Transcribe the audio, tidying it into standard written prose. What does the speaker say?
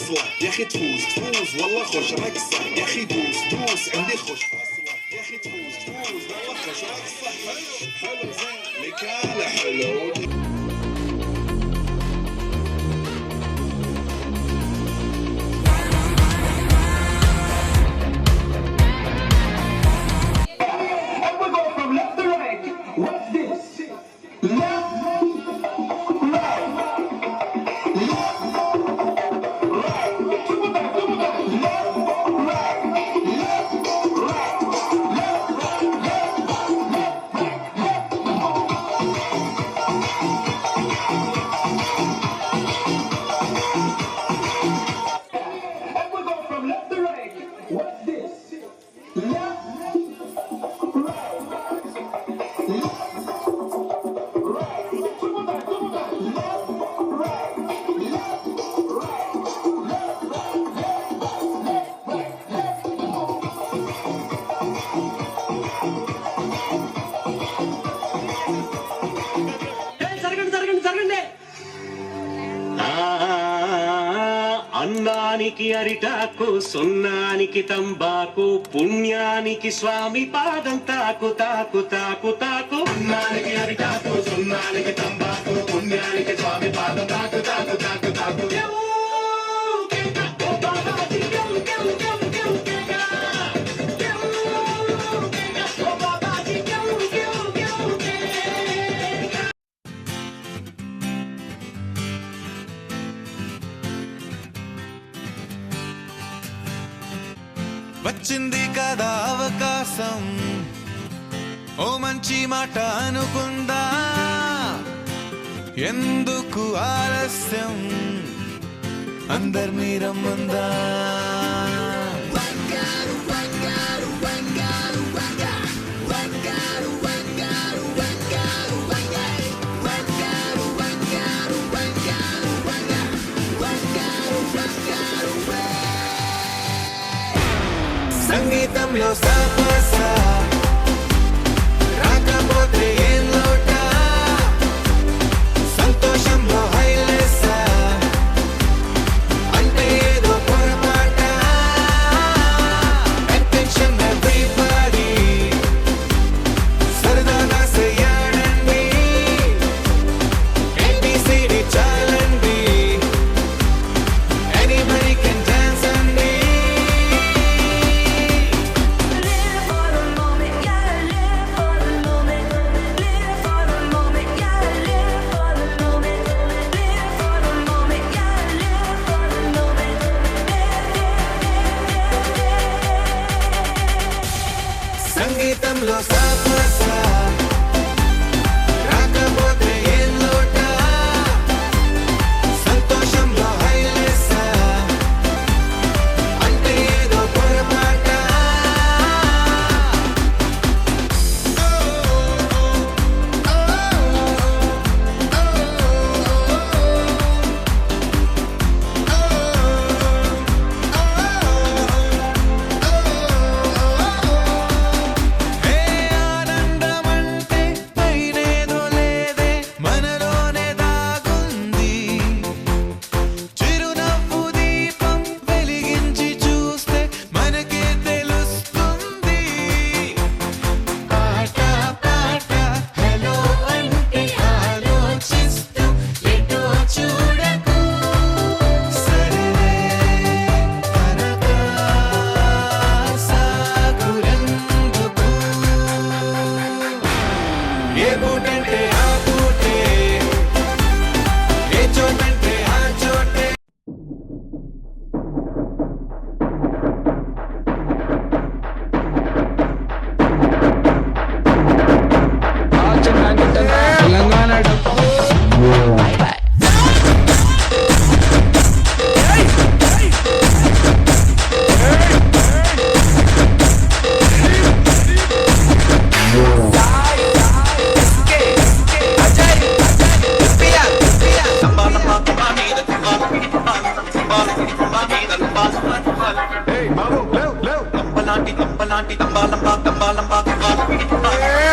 فاصلة يا اخي تفوز والله خوش رقصة يا اخي دوس عندي خوش فاصلة يا اخي تفوز والله خوش رقصة حلو زين مكانه حلو. అన్నానికి అరిటాకు సున్నానికి తంబాకు పుణ్యానికి స్వామి పాదం తాకు తాకు తాకు తాకు. అన్నానికి అరిటాకు సున్నానికి తంబాకు పుణ్యానికి స్వామి పాదం తాకు తాకు తాకు తాకు. వచ్చింది కదా అవకాశం, ఓ మంచి మాట అనుకుందా, ఎందుకు ఆలస్యం అందరినీ రమ్మందా. సంగీతంలో సాపస రాకపోతే ఏం లోట, సంతోషంలో హైలెస్ అంటే ఏదో పొరపాట. అటెన్షన్ ఎవ్రీబడీ సరదాగా చేయాలండి, ABCD చాలండి, ఎనీబడీ కెన్ డాన్స్ అండి. సంగీతంలో సాపస రాకపోతే ఏం లోట, సంతోషంలో హైలెస్ అంటే ఏదో పొరపాట. ఏ బూటంటే ఆ బూటే, ఏ చోటంటే ఆ చోటే. Telangana Hey, Babu, leo. Lampa lanti, lampa lanti, lampa lampa, lampa lampa, lampa.